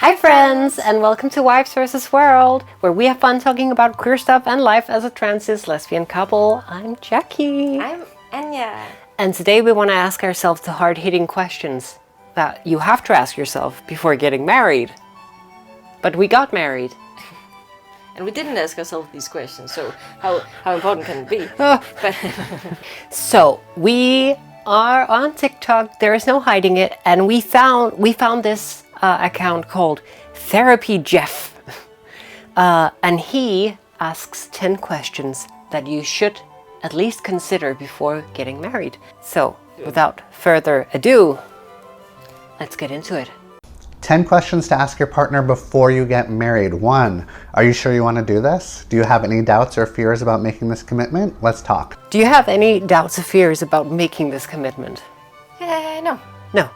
Hi friends, and welcome to Wives vs. World, where we have fun talking about queer stuff and life as a trans lesbian couple. I'm Jackie. I'm Anya. And today we want to ask ourselves the hard-hitting questions that you have to ask yourself before getting married. But we got married. And we didn't ask ourselves these questions, so how important can it be? So we are on TikTok, there is no hiding it, and we found this account called Therapy Jeff. And he asks 10 questions that you should at least consider before getting married. So without further ado, let's get into it. 10 questions to ask your partner before you get married. 1, are you sure you want to do this? Do you have any doubts or fears about making this commitment? Let's talk. Do you have any doubts or fears about making this commitment? No. No.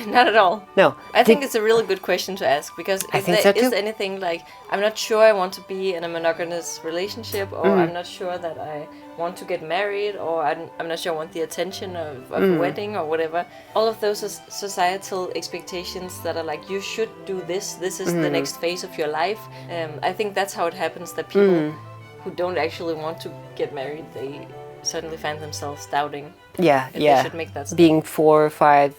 Not at all. No. I think it's a really good question to ask, because if there is anything like, I'm not sure I want to be in a monogamous relationship, or I'm not sure that I want to get married, or I'm not sure I want the attention of a wedding or whatever. All of those are societal expectations that are like, you should do this. This is the next phase of your life. I think that's how it happens, that people who don't actually want to get married, they suddenly find themselves doubting. Yeah. They should make that step. Being 4 or 5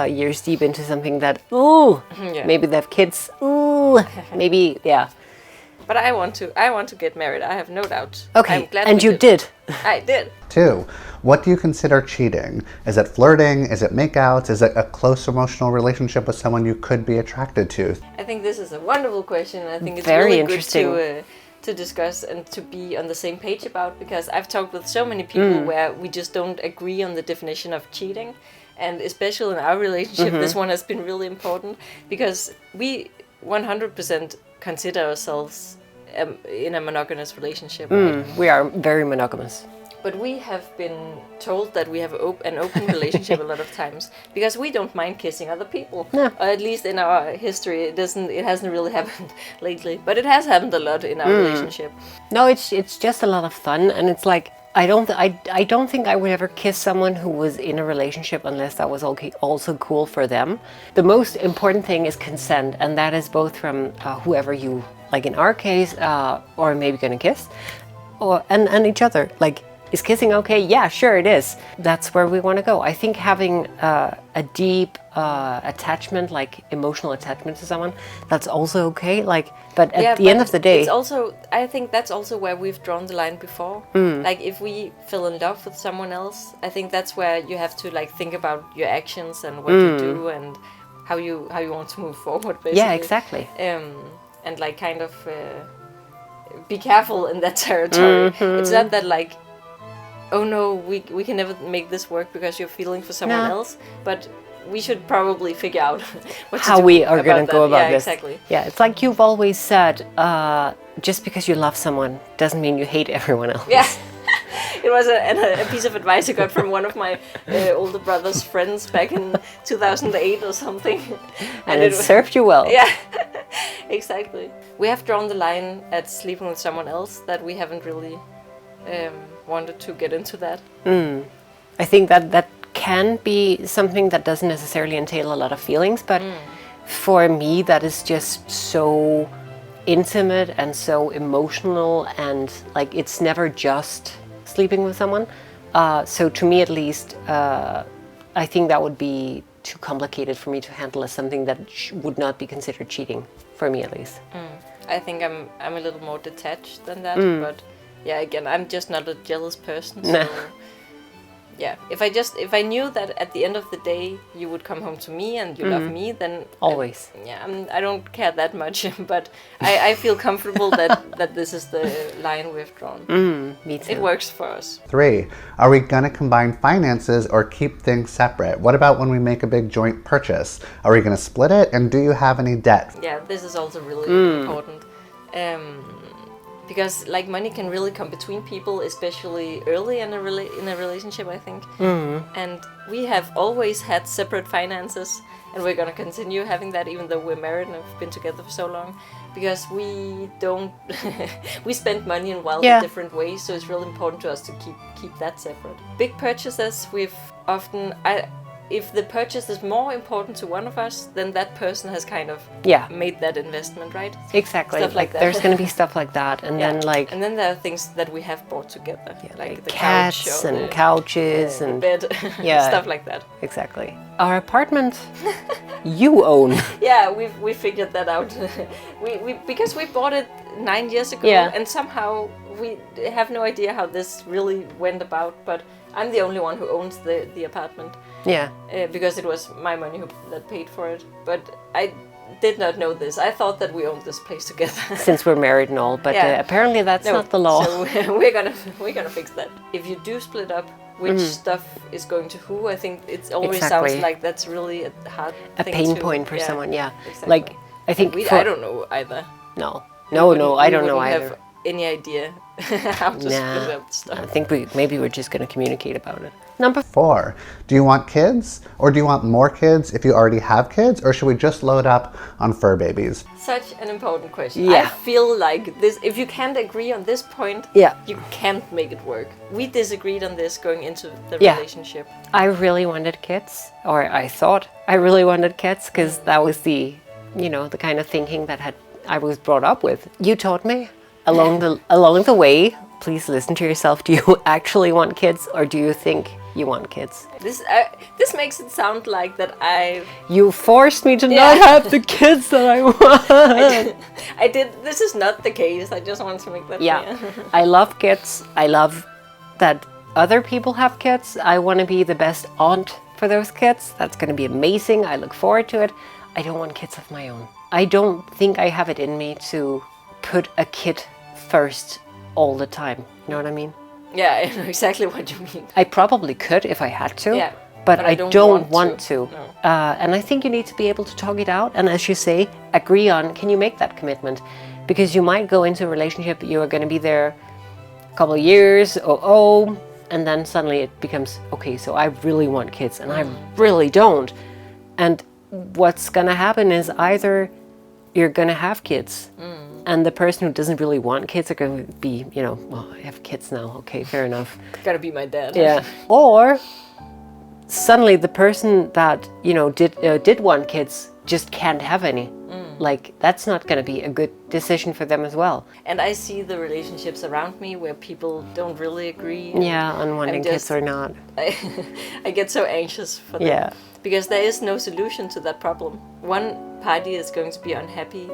years deep into something that, maybe they have kids, maybe, But I want to get married. I have no doubt. Okay, I'm glad and you did. I did. 2, what do you consider cheating? Is it flirting? Is it makeouts? Is it a close emotional relationship with someone you could be attracted to? I think this is a wonderful question. I think it's Very really interesting. good to discuss and to be on the same page about, because I've talked with so many people where we just don't agree on the definition of cheating, and especially in our relationship, this one has been really important, because we 100% consider ourselves in a monogamous relationship. Right? We are very monogamous. But we have been told that we have an open relationship a lot of times, because we don't mind kissing other people. No. Or at least in our history, it hasn't really happened lately. But it has happened a lot in our relationship. No, it's just a lot of fun, and it's like I don't think I would ever kiss someone who was in a relationship unless that was also cool for them. The most important thing is consent, and that is both from whoever you, like in our case, or maybe gonna kiss, and each other. Like, is kissing okay? Yeah, sure it is. That's where we want to go. I think having a deep attachment, like emotional attachment to someone, that's also okay. Like, but at the end of the day, it's also, I think that's also where we've drawn the line before. Like, if we fell in love with someone else, I think that's where you have to like think about your actions and what you do and how you want to move forward. Basically. Yeah, exactly. And like kind of be careful in that territory. It's not that like, oh no, we can never make this work because you're feeling for someone else, but we should probably figure out how we are going to go about this. Exactly. Yeah, it's like you've always said, just because you love someone doesn't mean you hate everyone else. Yeah. It was a piece of advice I got from one of my older brother's friends back in 2008 or something. And it served you well. Yeah, exactly. We have drawn the line at sleeping with someone else, that we haven't really wanted to get into that. I think that can be something that doesn't necessarily entail a lot of feelings, but for me that is just so intimate and so emotional, and like it's never just sleeping with someone. So to me at least, I think that would be too complicated for me to handle as something that would not be considered cheating, for me at least. I think I'm a little more detached than that, but yeah, again, I'm just not a jealous person. So yeah, if I knew that at the end of the day you would come home to me and you love me, then always. I don't care that much, but I feel comfortable that this is the line we've drawn. Me too. It works for us. 3, are we gonna combine finances or keep things separate? What about when we make a big joint purchase? Are we gonna split it, and do you have any debt? Yeah, this is also really important. Because like money can really come between people, especially early in a relationship, I think. And we have always had separate finances, and we're gonna continue having that even though we're married and have been together for so long, because we don't we spend money in wildly different ways, so it's really important to us to keep that separate. Big purchases, we've often if the purchase is more important to one of us, then that person has kind of made that investment, right? Exactly. Stuff like that. There's going to be stuff like that, and then and then there are things that we have bought together, like the cats couch and the, couches and bed, stuff like that. Exactly. Our apartment, you own. Yeah, we figured that out. we because we bought it 9 years ago, and somehow we have no idea how this really went about. But I'm the only one who owns the apartment. Yeah. Because it was my money that paid for it. But I did not know this. I thought that we owned this place together. Since we're married and all, but apparently that's not the law. So we're gonna fix that. If you do split up, which stuff is going to who? I think it always sounds like that's really a hard thing pain point for someone. Yeah. Exactly. Like I think I don't know either. No, I don't know either. Have any idea how to split up stuff. I think we're just going to communicate about it. Number 4, do you want kids, or do you want more kids if you already have kids, or should we just load up on fur babies? Such an important question. Yeah. I feel like this. If you can't agree on this point, you can't make it work. We disagreed on this going into the relationship. I really wanted kids, or I thought I really wanted kids, because that was the kind of thinking that I was brought up with. You taught me along the way. Please listen to yourself. Do you actually want kids, or do you think you want kids? This makes it sound like that you forced me to not have the kids that I want. I did. This is not the case. I just want to make that clear. I love kids. I love that other people have kids. I want to be the best aunt for those kids. That's going to be amazing. I look forward to it. I don't want kids of my own. I don't think I have it in me to put a kid first all the time. You know what I mean? Yeah, I know exactly what you mean. I probably could if I had to. Yeah, but I don't want to. No. And I think you need to be able to talk it out. And as you say, agree on, can you make that commitment? Because you might go into a relationship, you are going to be there a couple of years, and then suddenly it becomes, okay, so I really want kids and I really don't. And what's going to happen is either you're going to have kids and the person who doesn't really want kids are going to be, I have kids now. Okay, fair enough. Gotta be my dad. Yeah. Or suddenly the person that, did want kids just can't have any. Like, that's not going to be a good decision for them as well. And I see the relationships around me where people don't really agree. Yeah, on wanting kids or not. I get so anxious for them. Yeah. Because there is no solution to that problem. One party is going to be unhappy,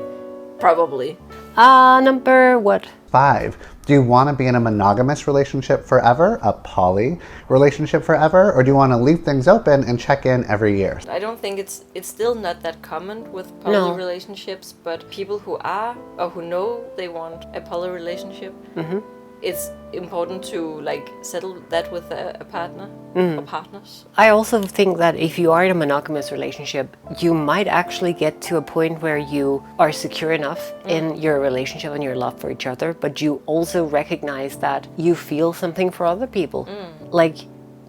probably. Number what? 5. Do you want to be in a monogamous relationship forever, a poly relationship forever, or do you want to leave things open and check in every year? I don't think it's still not that common with poly relationships, but people who are or who know they want a poly relationship, it's important to settle that with a partner or partners. I also think that if you are in a monogamous relationship, you might actually get to a point where you are secure enough in your relationship and your love for each other, but you also recognize that you feel something for other people.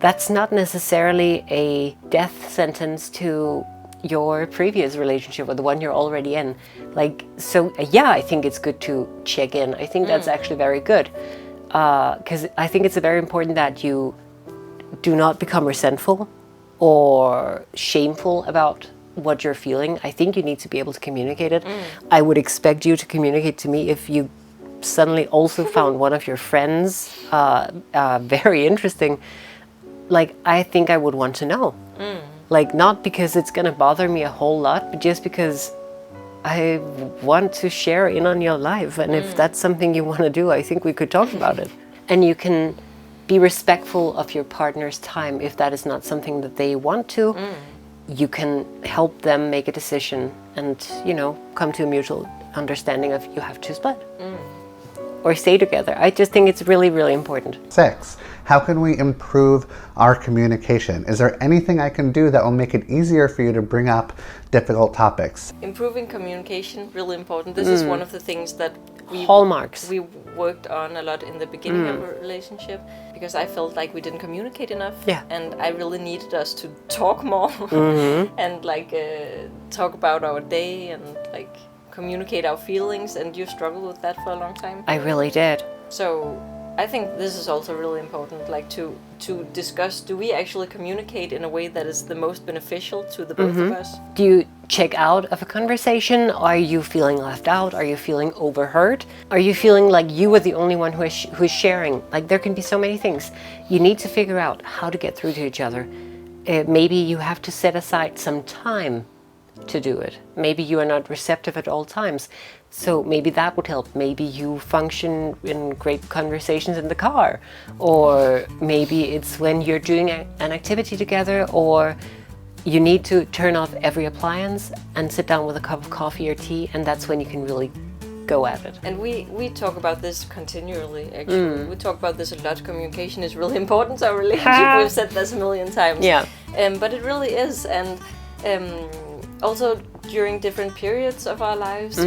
That's not necessarily a death sentence to your previous relationship or the one you're already in. I think it's good to check in. I think that's actually very good. Because I think it's very important that you do not become resentful or shameful about what you're feeling. I think you need to be able to communicate it. I would expect you to communicate to me if you suddenly also found one of your friends very interesting. I think I would want to know. Not because it's going to bother me a whole lot, but just because I want to share in on your life. And if that's something you want to do, I think we could talk about it. And you can be respectful of your partner's time. If that is not something that they want to, you can help them make a decision and, come to a mutual understanding of you have to split. Or stay together. I just think it's really, really important. 6. How can we improve our communication? Is there anything I can do that will make it easier for you to bring up difficult topics? Improving communication, really important. This is one of the things that hallmarks we worked on a lot in the beginning of a relationship, because I felt like we didn't communicate enough. Yeah. And I really needed us to talk more and talk about our day and communicate our feelings, and you struggled with that for a long time. I really did. So I think this is also really important, like to discuss, do we actually communicate in a way that is the most beneficial to the both of us? Do you check out of a conversation? Are you feeling left out? Are you feeling overheard? Are you feeling like you are the only one who's sharing? Like, there can be so many things. You need to figure out how to get through to each other. Maybe you have to set aside some time to do it. Maybe you are not receptive at all times. So maybe that would help. Maybe you function in great conversations in the car, or maybe it's when you're doing an activity together, or you need to turn off every appliance and sit down with a cup of coffee or tea, and that's when you can really go at it. And we talk about this continually, actually. We talk about this a lot. Communication is really important to our relationship. We've said this a million times. Yeah. But it really is. And also during different periods of our lives,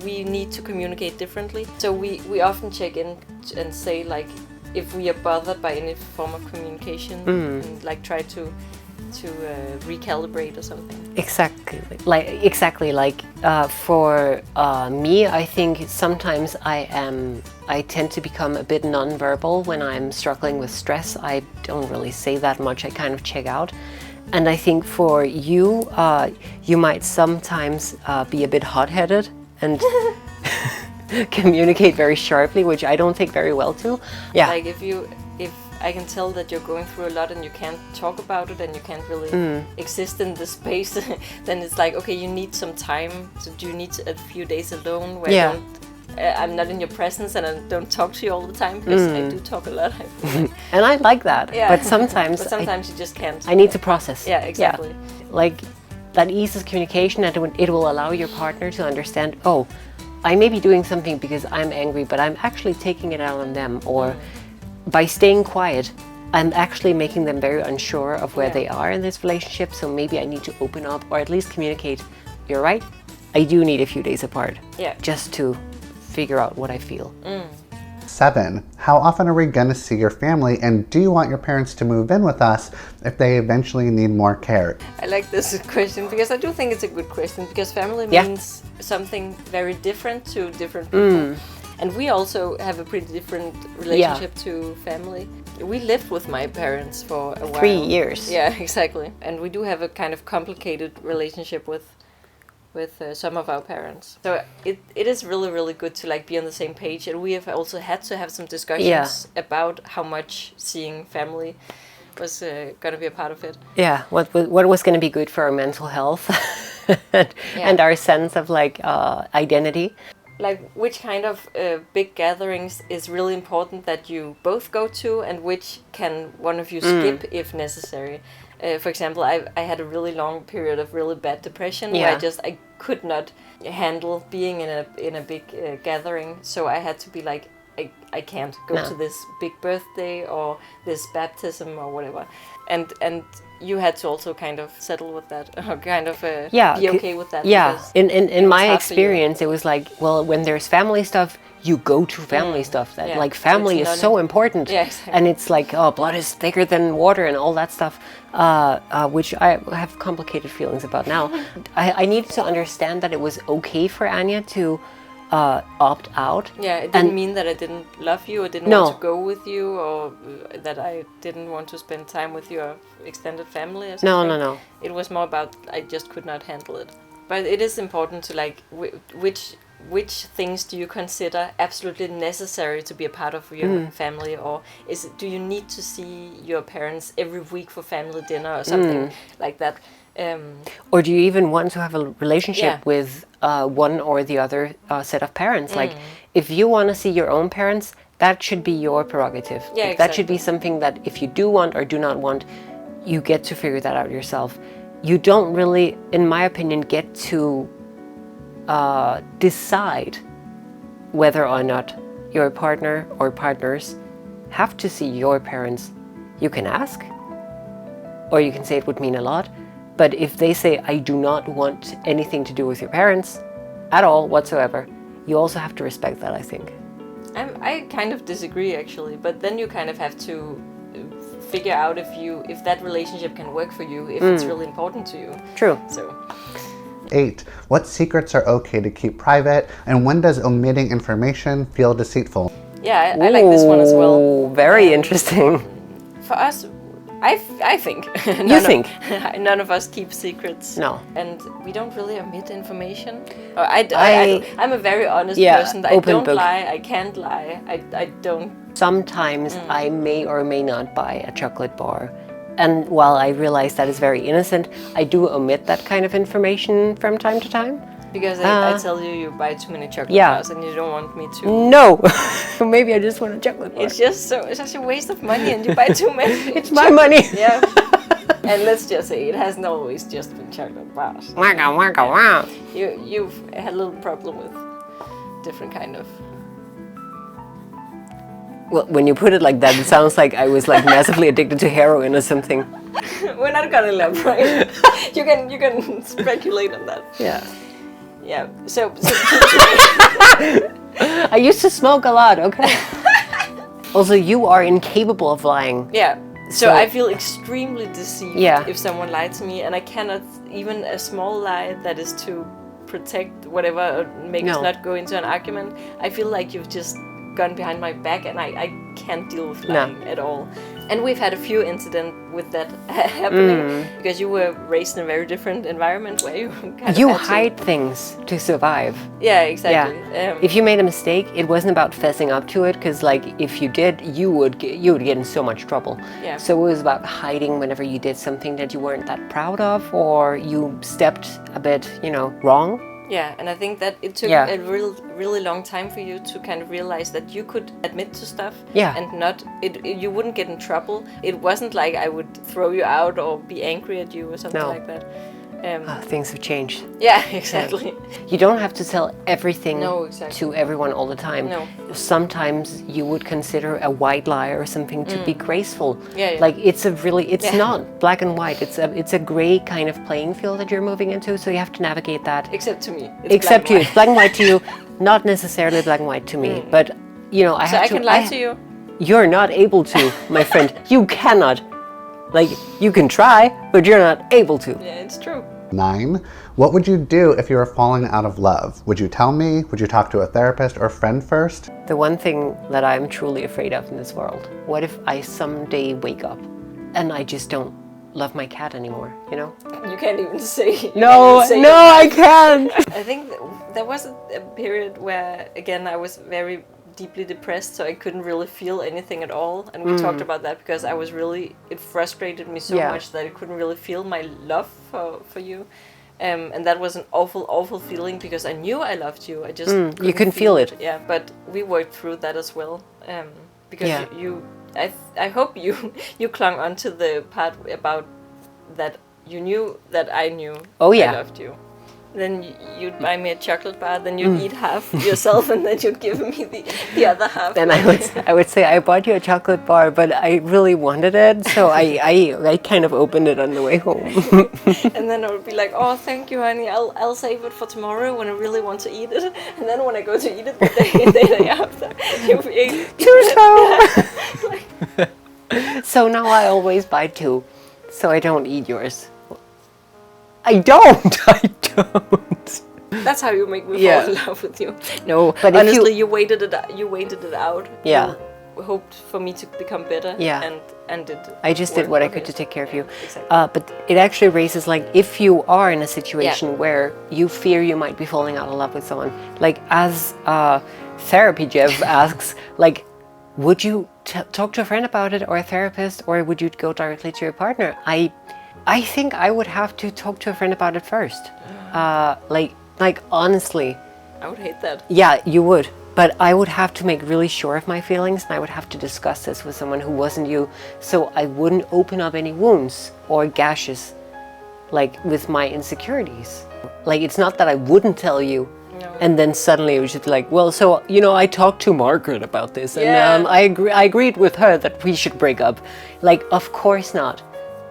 we need to communicate differently. So we often check in and say, like, if we are bothered by any form of communication, and like try to recalibrate or something. Exactly. For me, I think sometimes I tend to become a bit nonverbal when I'm struggling with stress. I don't really say that much. I kind of check out. And I think for you, you might sometimes be a bit hot-headed and communicate very sharply, which I don't take very well to. Yeah. Like if I can tell that you're going through a lot and you can't talk about it and you can't really exist in the space, then it's like, okay, you need some time. So do you need a few days alone where I'm not in your presence and I don't talk to you all the time, because I do talk a lot, I feel like. And I like that. Yeah. But sometimes you just can't. I need to process. Yeah, exactly. Yeah. Like, that eases communication, and it will allow your partner to understand, oh, I may be doing something because I'm angry, but I'm actually taking it out on them. Or by staying quiet, I'm actually making them very unsure of where they are in this relationship. So maybe I need to open up, or at least communicate, you're right, I do need a few days apart. Yeah. Just to figure out what I feel. 7, how often are we going to see your family, and do you want your parents to move in with us if they eventually need more care? I like this question because I do think it's a good question, because family means something very different to different people. And we also have a pretty different relationship to family. We lived with my parents for a while. 3 years. Yeah, exactly. And we do have a kind of complicated relationship with some of our parents. So it is really, really good to like be on the same page. And we have also had to have some discussions about how much seeing family was going to be a part of it. Yeah, what was going to be good for our mental health and our sense of like identity. Like, which kind of big gatherings is really important that you both go to, and which can one of you skip if necessary. For example, I had a really long period of really bad depression where I could not handle being in a big gathering, so I had to be like, I can't go to this big birthday or this baptism or whatever, and you had to also kind of settle with that, or kind of be okay with that. Yeah, in my experience, it was like, well, when there's family stuff, you go to family stuff. That like family is so important, exactly. And it's like, oh, blood is thicker than water and all that stuff, which I have complicated feelings about now. I needed to understand that it was okay for Anja to opt out. Yeah, it didn't mean that I didn't love you or didn't want to go with you, or that I didn't want to spend time with your extended family or something. No. It was more about I just could not handle it. But it is important to like which things do you consider absolutely necessary to be a part of your family, or do you need to see your parents every week for family dinner or something like that? Or do you even want to have a relationship with one or the other set of parents? Like, if you want to see your own parents, that should be your prerogative. Yeah, exactly. That should be something that if you do want or do not want, you get to figure that out yourself. You don't really, in my opinion, get to decide whether or not your partner or partners have to see your parents. You can ask, or you can say it would mean a lot. But if they say, I do not want anything to do with your parents at all whatsoever, you also have to respect that, I think. I kind of disagree, actually. But then you kind of have to figure out if that relationship can work for you, if it's really important to you. True. So 8, what secrets are okay to keep private, and when does omitting information feel deceitful? Yeah, I like this one as well. Very interesting. For us, I think. None of us keep secrets. No. And we don't really omit information. I'm a very honest person. I don't book. lie. I can't lie. I don't. Sometimes I may or may not buy a chocolate bar. And while I realize that is very innocent, I do omit that kind of information from time to time. Because I tell you buy too many chocolate bars and you don't want me to. No, maybe I just want a chocolate bar. It's just it's such a waste of money, and you buy too many. It's my money. Yeah. And let's just say it hasn't always just been chocolate bars. Waka waka wow. You've had a little problem with different kind of. Well, when you put it like that, it sounds like I was like massively addicted to heroin or something. We're not gonna elaborate. You can speculate on that. Yeah. Yeah. So I used to smoke a lot. Okay. Also, you are incapable of lying. Yeah. So I feel extremely deceived Yeah. if someone lied to me, and I cannot even a small lie that is to protect whatever or make us not go into an argument. I feel like you've just gone behind my back, and I can't deal with lying at all. And we've had a few incidents with that happening because you were raised in a very different environment where you kind of hide things to survive. Yeah, exactly. Yeah. If you made a mistake, it wasn't about fessing up to it, because like if you did, you would get in so much trouble. Yeah. So it was about hiding whenever you did something that you weren't that proud of, or you stepped a bit, wrong. Yeah, and I think that it took a really long time for you to kind of realize that you could admit to stuff and not you wouldn't get in trouble. It wasn't like I would throw you out or be angry at you or something like that. Things have changed. Yeah, exactly. You don't have to tell everything exactly. to everyone all the time. No. Sometimes you would consider a white lie or something to be graceful. Yeah. Like it's not black and white. It's a gray kind of playing field that you're moving into. So you have to navigate that. Except to me. Except to you, it's black and white to you, not necessarily black and white to me. But I can lie to you. You're not able to, my friend. You cannot. Like, you can try, but you're not able to. Yeah, it's true. 9. What would you do if you were falling out of love? Would you tell me? Would you talk to a therapist or friend first? The one thing that I'm truly afraid of in this world, what if I someday wake up and I just don't love my cat anymore, You can't even say. No, I can't. I think there was a period where, again, I was very deeply depressed, so I couldn't really feel anything at all, and we talked about that because it frustrated me so much that I couldn't really feel my love for you, and that was an awful feeling because I knew I loved you. I just you couldn't feel it. Yeah, but we worked through that as well, because I hope you clung on to the part about that you knew that I knew I loved you. Then you'd buy me a chocolate bar, then you'd eat half yourself, and then you'd give me the other half. Then I would say, I bought you a chocolate bar, but I really wanted it, so I kind of opened it on the way home. And then I would be like, oh, thank you, honey, I'll save it for tomorrow when I really want to eat it. And then when I go to eat it the day after, you'll be too slow. So now I always buy 2, so I don't eat yours. I don't. That's how you make me fall in love with you. No, but honestly, you waited it out. Yeah. You hoped for me to become better. Yeah. And I just did what I could to take care of you. Exactly. But it actually raises, like, if you are in a situation where you fear you might be falling out of love with someone, like, as Therapy Jeff asks, like, would you talk to a friend about it, or a therapist, or would you go directly to your partner? I think I would have to talk to a friend about it first. Like honestly. I would hate that. Yeah, you would. But I would have to make really sure of my feelings, and I would have to discuss this with someone who wasn't you, so I wouldn't open up any wounds or gashes, like, with my insecurities. Like, it's not that I wouldn't tell you, and then suddenly it was just like, well, so, I talked to Margaret about this, and I agreed with her that we should break up. Like, of course not.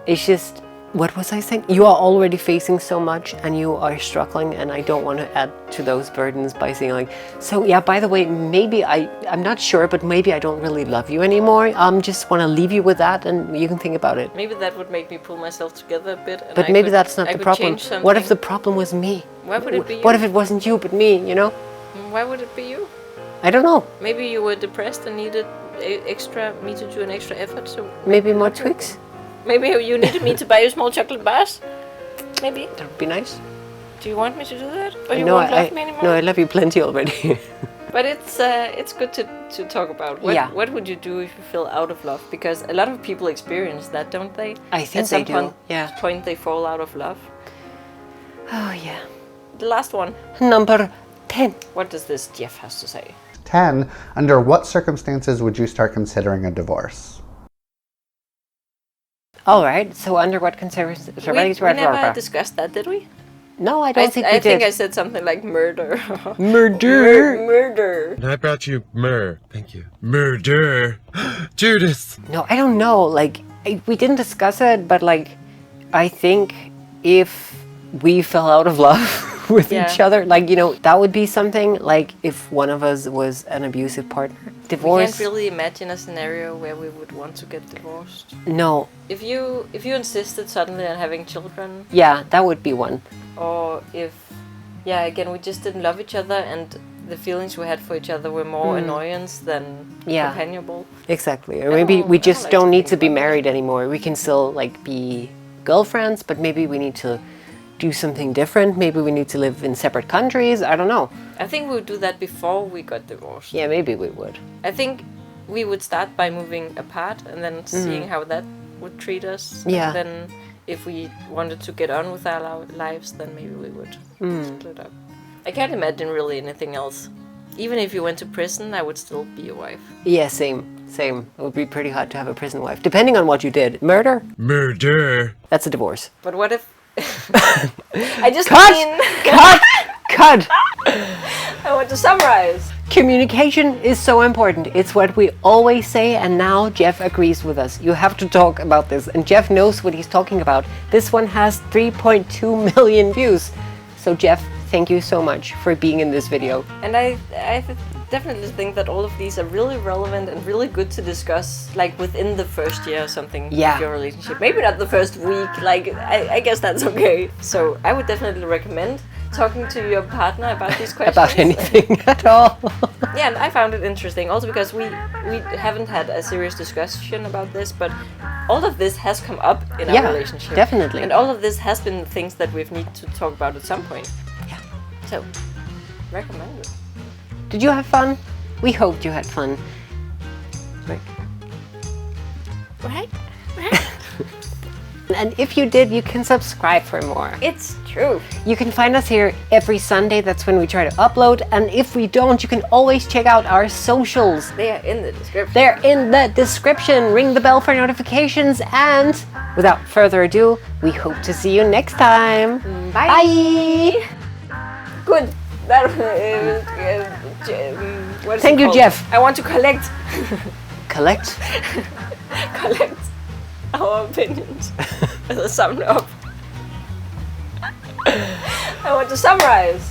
It's just, what was I saying? You are already facing so much, and you are struggling, and I don't want to add to those burdens by saying, like, so yeah, by the way, maybe I'm not sure, but maybe I don't really love you anymore. Just want to leave you with that, and you can think about it. Maybe that would make me pull myself together a bit. But maybe that's not the problem. What if the problem was me? Why would it be you? What if it wasn't you, but me, Why would it be you? I don't know. Maybe you were depressed and needed me to do an extra effort. So Maybe more Twix? maybe you needed me to buy you small chocolate bars. Maybe. That would be nice. Do you want me to do that? Or you No, won't love me anymore? no, I love you plenty already. But it's good to talk about. What would you do if you feel out of love? Because a lot of people experience that, don't they? I think they do. Yeah. Point they fall out of love. Oh, yeah. The last one. Number 10. What does this Jeff has to say? 10. Under what circumstances would you start considering a divorce? All right. So under what considerations? We never discussed that, did we? No, I don't think we did. I think I said something like murder. Murder. Murder. And I brought you myrrh. Thank you. Murder. Judas. No, I don't know. Like, we didn't discuss it, but like, I think if we fell out of love with each other, like, you know, that would be something. Like, if one of us was an abusive partner. Divorce. We can't really imagine a scenario where we would want to get divorced. No. If you insisted suddenly on having children. Yeah, that would be one. Or if, again, we just didn't love each other and the feelings we had for each other were more annoyance than companionable. Exactly. Or maybe we just don't need to be married anymore. We can still like be girlfriends, but maybe we need to do something different. Maybe we need to live in separate countries. I don't know. I think we would do that before we got divorced. Yeah, maybe we would. I think we would start by moving apart and then seeing how that would treat us. Yeah. And then if we wanted to get on with our lives, then maybe we would split up. I can't imagine really anything else. Even if you went to prison, I would still be your wife. Yeah, same. It would be pretty hard to have a prison wife, depending on what you did. Murder? Murder. That's a divorce. But what if... I just Cut! I want to summarize. Communication is so important. It's what we always say, and now Jeff agrees with us. You have to talk about this, and Jeff knows what he's talking about. This one has 3.2 million views. So Jeff, thank you so much for being in this video. And I definitely think that all of these are really relevant and really good to discuss, like within the first year or something of your relationship. Maybe not the first week, like I guess that's okay. So I would definitely recommend talking to your partner about these questions. About anything at all. Yeah, and I found it interesting also because we haven't had a serious discussion about this, but all of this has come up in our relationship. Definitely. And all of this has been things that we've need to talk about at some point. Yeah. So, recommend it. Did you have fun? We hoped you had fun. Right? And if you did, you can subscribe for more. It's true. You can find us here every Sunday. That's when we try to upload. And if we don't, you can always check out our socials. They are in the description. They're in the description. Ring the bell for notifications. And without further ado, we hope to see you next time. Bye. Bye. Good. Thank you, Jeff. I want to collect our opinions as a sum up. I want to summarize.